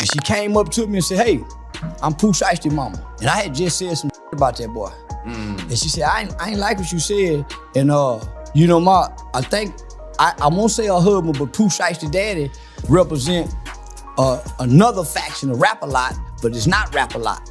And she came up to me and said, hey, I'm Pooh Shiesty mama. And I had just said some about that boy. And she said, I ain't like what you said. And you know, I think, I won't say her husband, but Pooh Shiesty daddy represent another faction of Rap-A-Lot, but it's not Rap-A-Lot.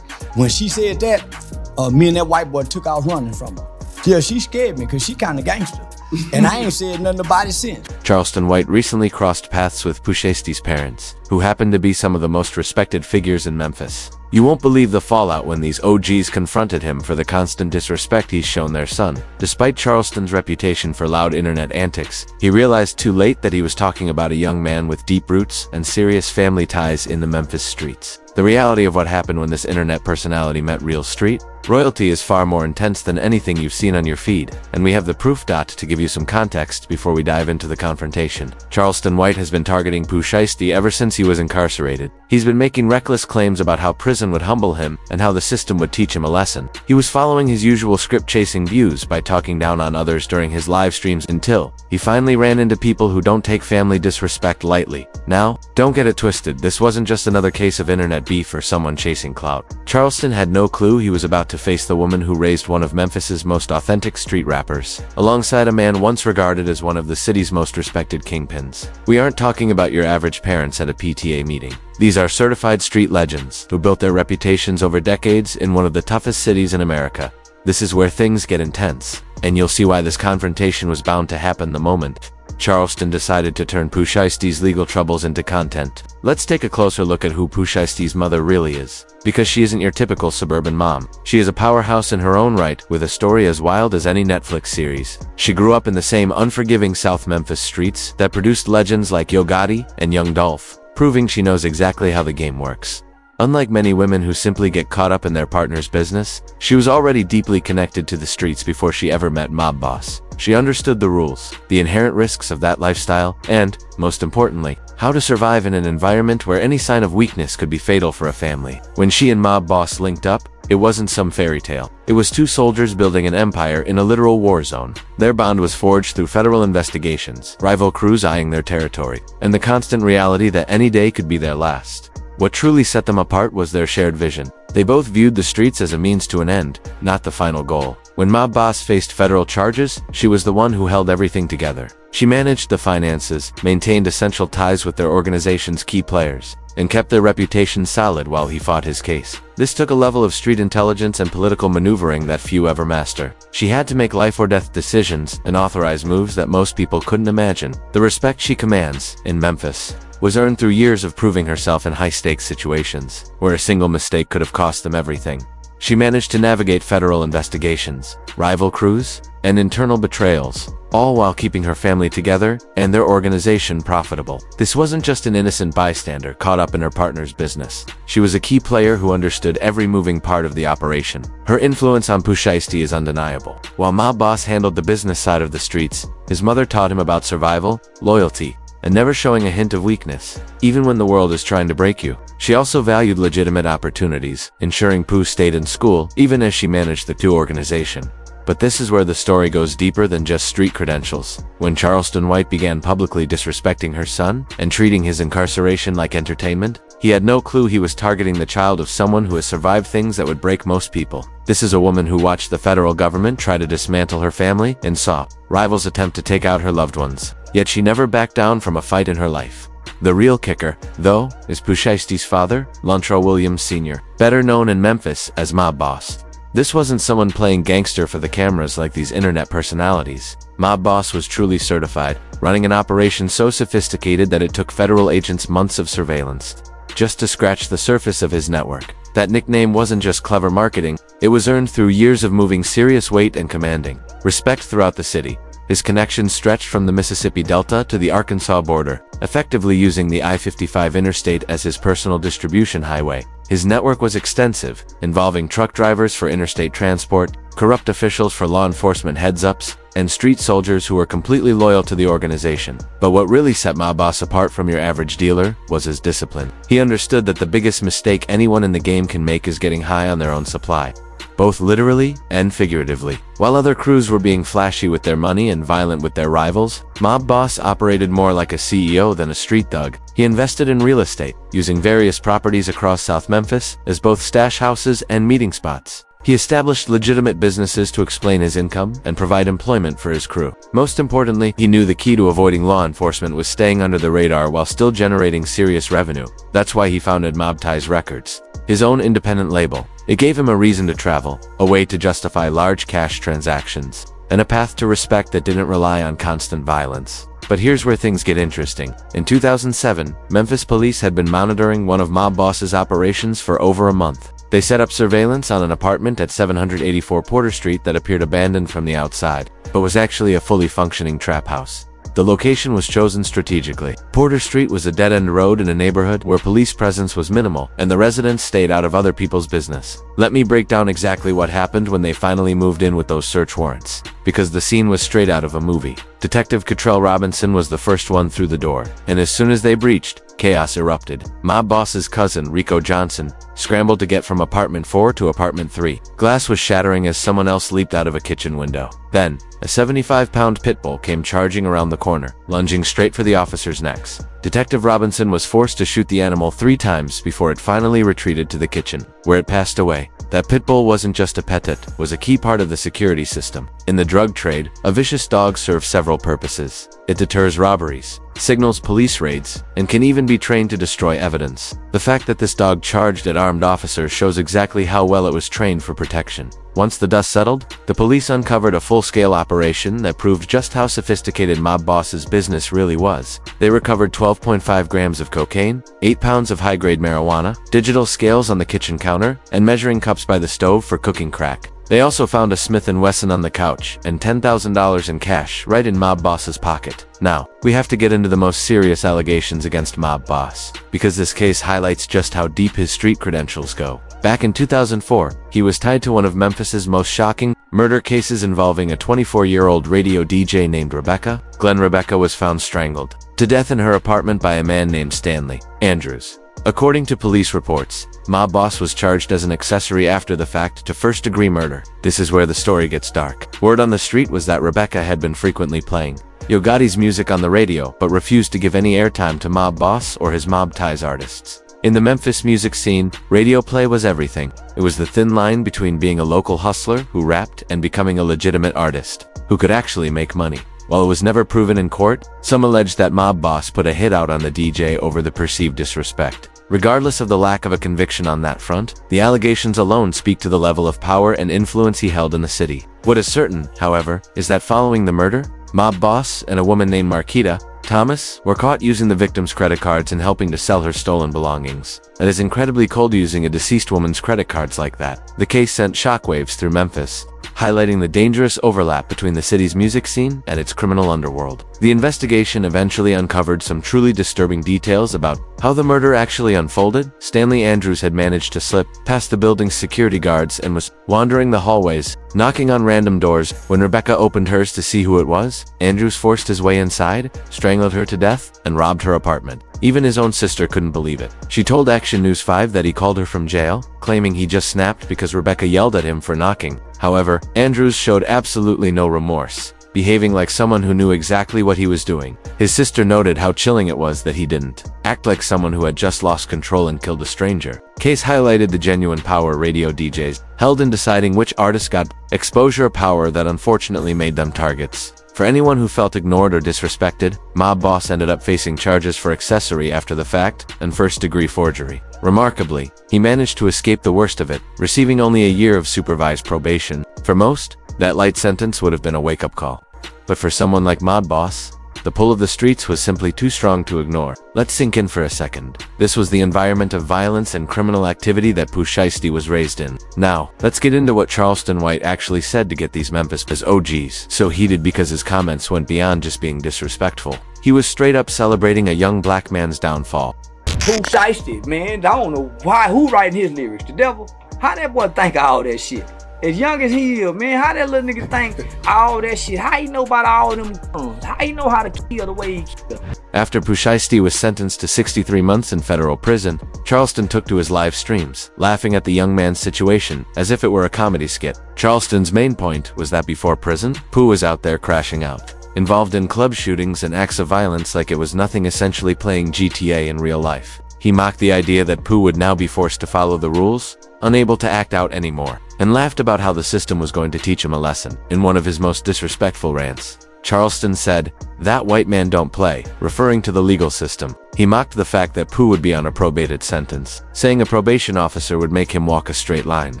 When she said that, me and that white boy took off running from her. Yeah, she scared me because she kind of gangster. And I ain't said nothing about it since. Charleston White recently crossed paths with Pooh Shiesty's parents, who happen to be some of the most respected figures in Memphis. You won't believe the fallout when these OGs confronted him for the constant disrespect he's shown their son. Despite Charleston's reputation for loud internet antics, he realized too late that he was talking about a young man with deep roots and serious family ties in the Memphis streets. The reality of what happened when this internet personality met real street royalty is far more intense than anything you've seen on your feed, and we have the proof to give you some context before we dive into the confrontation. Charleston White has been targeting Pooh Shiesty ever since he was incarcerated. He's been making reckless claims about how prison would humble him and how the system would teach him a lesson. He was following his usual script-chasing views by talking down on others during his live streams until he finally ran into people who don't take family disrespect lightly. Now, don't get it twisted, this wasn't just another case of internet beef or someone chasing clout. Charleston had no clue he was about to face the woman who raised one of Memphis's most authentic street rappers, alongside a man once regarded as one of the city's most respected kingpins. We aren't talking about your average parents at a PTA meeting. These are certified street legends who built their reputations over decades in one of the toughest cities in America. This is where things get intense, and you'll see why this confrontation was bound to happen the moment Charleston decided to turn Pooh Shiesty's legal troubles into content. Let's take a closer look at who Pooh Shiesty's mother really is, because she isn't your typical suburban mom. She is a powerhouse in her own right, with a story as wild as any Netflix series. She grew up in the same unforgiving South Memphis streets that produced legends like Yo Gotti and Young Dolph, proving she knows exactly how the game works. Unlike many women who simply get caught up in their partner's business, she was already deeply connected to the streets before she ever met Mob Boss. She understood the rules, the inherent risks of that lifestyle, and, most importantly, how to survive in an environment where any sign of weakness could be fatal for a family. When she and Mob Boss linked up, it wasn't some fairy tale. It was two soldiers building an empire in a literal war zone. Their bond was forged through federal investigations, rival crews eyeing their territory, and the constant reality that any day could be their last. What truly set them apart was their shared vision. They both viewed the streets as a means to an end, not the final goal. When Mob Boss faced federal charges, she was the one who held everything together. She managed the finances, maintained essential ties with their organization's key players, and kept their reputation solid while he fought his case. This took a level of street intelligence and political maneuvering that few ever master. She had to make life-or-death decisions and authorize moves that most people couldn't imagine. The respect she commands, in Memphis, was earned through years of proving herself in high-stakes situations, where a single mistake could have cost them everything. She managed to navigate federal investigations, rival crews, and internal betrayals, all while keeping her family together and their organization profitable. This wasn't just an innocent bystander caught up in her partner's business. She was a key player who understood every moving part of the operation. Her influence on Pooh Shiesty is undeniable. While Mob Boss handled the business side of the streets, his mother taught him about survival, loyalty, and never showing a hint of weakness, even when the world is trying to break you. She also valued legitimate opportunities, ensuring Pooh stayed in school, even as she managed the two organization. But this is where the story goes deeper than just street credentials. When Charleston White began publicly disrespecting her son and treating his incarceration like entertainment, he had no clue he was targeting the child of someone who has survived things that would break most people. This is a woman who watched the federal government try to dismantle her family and saw rivals attempt to take out her loved ones. Yet she never backed down from a fight in her life. The real kicker, though, is Pooh Shiesty's father, Lontrell Williams Sr., better known in Memphis as Mob Boss. This wasn't someone playing gangster for the cameras like these internet personalities. Mob Boss was truly certified, running an operation so sophisticated that it took federal agents months of surveillance just to scratch the surface of his network. That nickname wasn't just clever marketing, it was earned through years of moving serious weight and commanding respect throughout the city. His connections stretched from the Mississippi Delta to the Arkansas border, effectively using the I-55 interstate as his personal distribution highway. His network was extensive, involving truck drivers for interstate transport, corrupt officials for law enforcement heads-ups, and street soldiers who were completely loyal to the organization. But what really set Mob Boss apart from your average dealer was his discipline. He understood that the biggest mistake anyone in the game can make is getting high on their own supply. both literally and figuratively. While other crews were being flashy with their money and violent with their rivals, Mob Boss operated more like a CEO than a street thug. He invested in real estate, using various properties across South Memphis as both stash houses and meeting spots. He established legitimate businesses to explain his income and provide employment for his crew. Most importantly, he knew the key to avoiding law enforcement was staying under the radar while still generating serious revenue. That's why he founded Mob Ties Records, his own independent label. It gave him a reason to travel, a way to justify large cash transactions, and a path to respect that didn't rely on constant violence. But here's where things get interesting. In 2007, Memphis police had been monitoring one of Mob Boss's operations for over a month. They set up surveillance on an apartment at 784 Porter Street that appeared abandoned from the outside, but was actually a fully functioning trap house. The location was chosen strategically. Porter Street was a dead-end road in a neighborhood where police presence was minimal, and the residents stayed out of other people's business. Let me break down exactly what happened when they finally moved in with those search warrants, because the scene was straight out of a movie. Detective Cottrell Robinson was the first one through the door, and as soon as they breached, chaos erupted. Mob Boss's cousin, Rico Johnson, scrambled to get from apartment 4 to apartment 3. Glass was shattering as someone else leaped out of a kitchen window. Then, a 75-pound pit bull came charging around the corner, lunging straight for the officers' necks. Detective Robinson was forced to shoot the animal 3 times before it finally retreated to the kitchen, where it passed away. That pit bull wasn't just a pet, it was a key part of the security system. In the drug trade, a vicious dog serves several purposes. It deters robberies, signals police raids, and can even be trained to destroy evidence. The fact that this dog charged at armed officers shows exactly how well it was trained for protection. Once the dust settled, the police uncovered a full-scale operation that proved just how sophisticated Mob Boss's business really was. They recovered 12.5 grams of cocaine, 8 pounds of high-grade marijuana, digital scales on the kitchen counter, and measuring cups by the stove for cooking crack. They also found a Smith & Wesson on the couch and $10,000 in cash right in Mob Boss's pocket. Now, we have to get into the most serious allegations against Mob Boss, because this case highlights just how deep his street credentials go. Back in 2004, he was tied to one of Memphis's most shocking murder cases involving a 24-year-old radio DJ named Rebecca. Glenn Rebecca was found strangled to death in her apartment by a man named Stanley Andrews. According to police reports, Mob Boss was charged as an accessory after the fact to first-degree murder. This is where the story gets dark. Word on the street was that Rebecca had been frequently playing Yo Gotti's music on the radio, but refused to give any airtime to Mob Boss or his Mob Ties artists. In the Memphis music scene, radio play was everything. It was the thin line between being a local hustler who rapped and becoming a legitimate artist who could actually make money. While it was never proven in court, some alleged that Mob Boss put a hit out on the DJ over the perceived disrespect. Regardless of the lack of a conviction on that front, the allegations alone speak to the level of power and influence he held in the city. What is certain, however, is that following the murder, Mob Boss and a woman named Marquita Thomas were caught using the victim's credit cards and helping to sell her stolen belongings. It is incredibly cold using a deceased woman's credit cards like that. The case sent shockwaves through Memphis, highlighting the dangerous overlap between the city's music scene and its criminal underworld. The investigation eventually uncovered some truly disturbing details about how the murder actually unfolded. Stanley Andrews had managed to slip past the building's security guards and was wandering the hallways, knocking on random doors. When Rebecca opened hers to see who it was, Andrews forced his way inside, strangled her to death, and robbed her apartment. Even his own sister couldn't believe it. She told Action News 5 that he called her from jail, claiming he just snapped because Rebecca yelled at him for knocking. However, Andrews showed absolutely no remorse, behaving like someone who knew exactly what he was doing. His sister noted how chilling it was that he didn't act like someone who had just lost control and killed a stranger. Case highlighted the genuine power radio DJs held in deciding which artists got exposure power that unfortunately made them targets. For anyone who felt ignored or disrespected, Mob Boss ended up facing charges for accessory after the fact and first-degree forgery. Remarkably, he managed to escape the worst of it, receiving only a year of supervised probation. For most, that light sentence would have been a wake-up call. But for someone like Mob Boss, the pull of the streets was simply too strong to ignore. Let's sink in for a second. This was the environment of violence and criminal activity that Pooh Shiesty was raised in. Now, let's get into what Charleston White actually said to get these Memphis OGs so heated because his comments went beyond just being disrespectful. He was straight up celebrating a young black man's downfall. Pooh Shiesty, man, I don't know why, who writing his lyrics? The devil? How that boy think of all that shit? as young as he is, man, how that little nigga think all that shit? How he know about all them guns? How he know how to kill the way he kill? After Pooh Shiesty was sentenced to 63 months in federal prison, Charleston took to his live streams, laughing at the young man's situation as if it were a comedy skit. Charleston's main point was that before prison, Pooh was out there crashing out, involved in club shootings and acts of violence like it was nothing, essentially playing GTA in real life. He mocked the idea that Pooh would now be forced to follow the rules, unable to act out anymore, and laughed about how the system was going to teach him a lesson. In one of his most disrespectful rants, Charleston said, "That white man don't play," referring to the legal system. He mocked the fact that Pooh would be on a probated sentence, saying a probation officer would make him walk a straight line.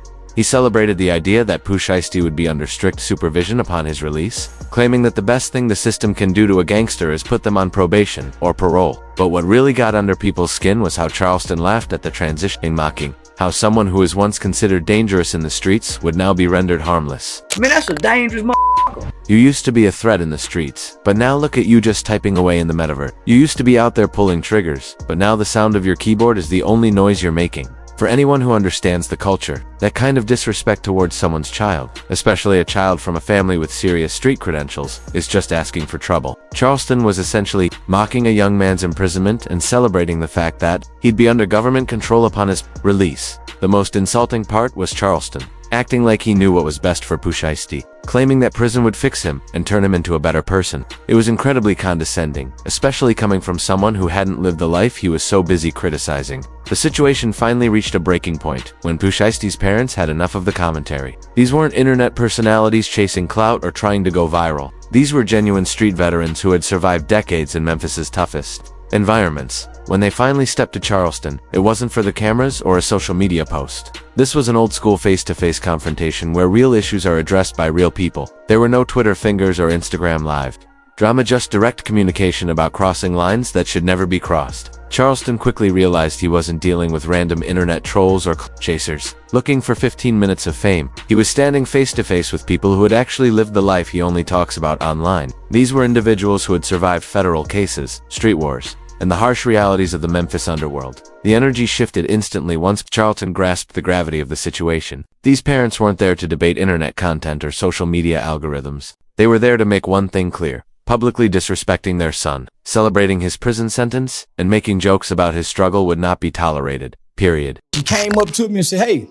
He celebrated the idea that Pooh Shiesty would be under strict supervision upon his release, claiming that the best thing the system can do to a gangster is put them on probation or parole. But what really got under people's skin was how Charleston laughed at the transition, mocking how someone who was once considered dangerous in the streets would now be rendered harmless. Man, that's a dangerous motherfucker. You used to be a threat in the streets, but now look at you just typing away in the metaverse. You used to be out there pulling triggers, but now the sound of your keyboard is the only noise you're making. For anyone who understands the culture, that kind of disrespect towards someone's child, especially a child from a family with serious street credentials, is just asking for trouble. Charleston was essentially mocking a young man's imprisonment and celebrating the fact that he'd be under government control upon his release. The most insulting part was Charleston acting like he knew what was best for Pooh Shiesty, claiming that prison would fix him and turn him into a better person. It was incredibly condescending, especially coming from someone who hadn't lived the life he was so busy criticizing. The situation finally reached a breaking point when Pooh Shiesty's parents had enough of the commentary. These weren't internet personalities chasing clout or trying to go viral. These were genuine street veterans who had survived decades in Memphis's toughest environments. When they finally stepped to Charleston, it wasn't for the cameras or a social media post. This was an old-school face-to-face confrontation where real issues are addressed by real people. There were no Twitter fingers or Instagram Live drama, just direct communication about crossing lines that should never be crossed. Charleston quickly realized he wasn't dealing with random internet trolls or chasers looking for 15 minutes of fame. He was standing face-to-face with people who had actually lived the life he only talks about online. These were individuals who had survived federal cases, street wars, and the harsh realities of the Memphis underworld. The energy shifted instantly once Charleston grasped the gravity of the situation. These parents weren't there to debate internet content or social media algorithms. They were there to make one thing clear: publicly disrespecting their son, celebrating his prison sentence, and making jokes about his struggle would not be tolerated. Period. She came up to me and said, "Hey,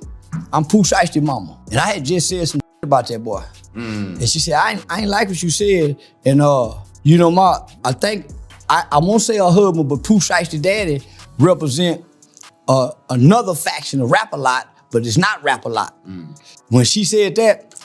I'm Pooh Shiesty mama." And I had just said some about that boy. And she said, I ain't like what you said. And you know, I think I won't say her husband, but Pooh Shiesty daddy represent another faction of Rap-A-Lot, but it's not Rap-A-Lot. When she said that,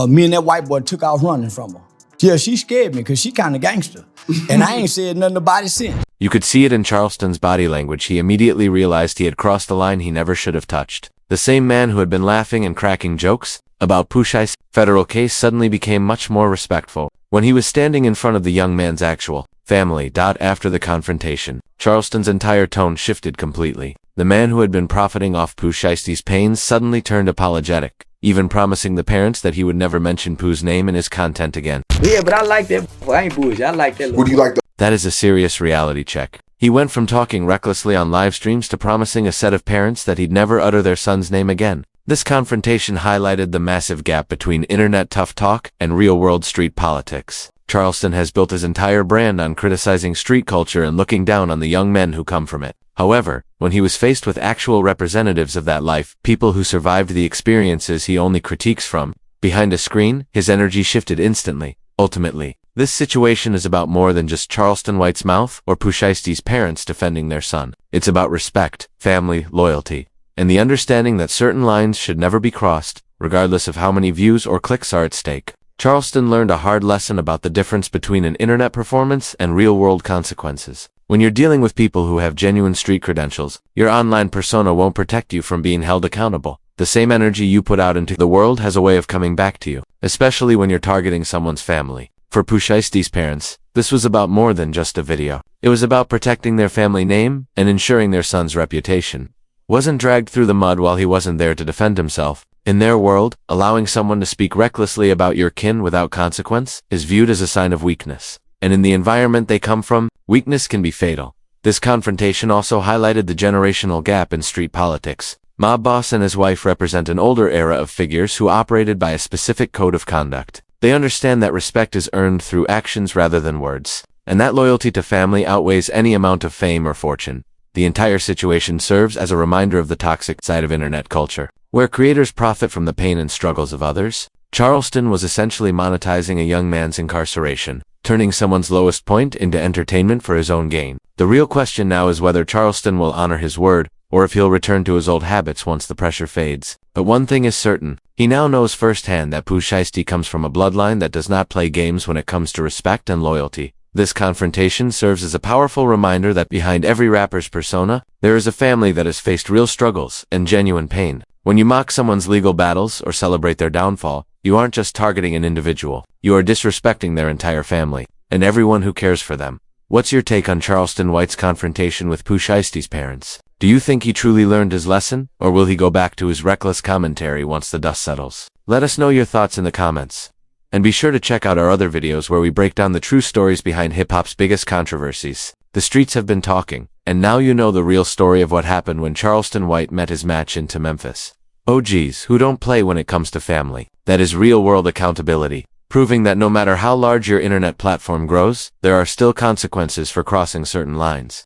me and that white boy took off running from her. Yeah, she scared me because she kind of gangster. And I ain't said nothing about it since. You could see it in Charleston's body language. He immediately realized he had crossed the line he never should have touched. The same man who had been laughing and cracking jokes about Pooh Shiesty's federal case suddenly became much more respectful when he was standing in front of the young man's actual family. After the confrontation, Charleston's entire tone shifted completely. The man who had been profiting off Pooh Shiesty's pains suddenly turned apologetic, even promising the parents that he would never mention Pooh's name in his content again. Yeah, but I like that. I ain't bullshit. I like that. What do you like? That is a serious reality check. He went from talking recklessly on live streams to promising a set of parents that he'd never utter their son's name again. This confrontation highlighted the massive gap between internet tough talk and real-world street politics. Charleston has built his entire brand on criticizing street culture and looking down on the young men who come from it. However, when he was faced with actual representatives of that life, people who survived the experiences he only critiques from behind a screen, his energy shifted instantly. Ultimately, this situation is about more than just Charleston White's mouth or Pooh Shiesty's parents defending their son. It's about respect, family, loyalty, and the understanding that certain lines should never be crossed, regardless of how many views or clicks are at stake. Charleston learned a hard lesson about the difference between an internet performance and real-world consequences. When you're dealing with people who have genuine street credentials, your online persona won't protect you from being held accountable. The same energy you put out into the world has a way of coming back to you, especially when you're targeting someone's family. For Pooh Shiesty's parents, this was about more than just a video. It was about protecting their family name and ensuring their son's reputation wasn't dragged through the mud while he wasn't there to defend himself. In their world, allowing someone to speak recklessly about your kin without consequence is viewed as a sign of weakness. And in the environment they come from, weakness can be fatal. This confrontation also highlighted the generational gap in street politics. Mob Boss and his wife represent an older era of figures who operated by a specific code of conduct. They understand that respect is earned through actions rather than words, and that loyalty to family outweighs any amount of fame or fortune. The entire situation serves as a reminder of the toxic side of internet culture, where creators profit from the pain and struggles of others. Charleston was essentially monetizing a young man's incarceration, turning someone's lowest point into entertainment for his own gain. The real question now is whether Charleston will honor his word, or if he'll return to his old habits once the pressure fades. But one thing is certain, he now knows firsthand that Pooh Shiesty comes from a bloodline that does not play games when it comes to respect and loyalty. This confrontation serves as a powerful reminder that behind every rapper's persona, there is a family that has faced real struggles and genuine pain. When you mock someone's legal battles or celebrate their downfall, you aren't just targeting an individual, you are disrespecting their entire family, and everyone who cares for them. What's your take on Charleston White's confrontation with Pooh Shiesty's parents? Do you think he truly learned his lesson, or will he go back to his reckless commentary once the dust settles? Let us know your thoughts in the comments. And be sure to check out our other videos where we break down the true stories behind hip-hop's biggest controversies. The streets have been talking, and now you know the real story of what happened when Charleston White met his match into Memphis. OGs who don't play when it comes to family. That is real-world accountability, proving that no matter how large your internet platform grows, there are still consequences for crossing certain lines.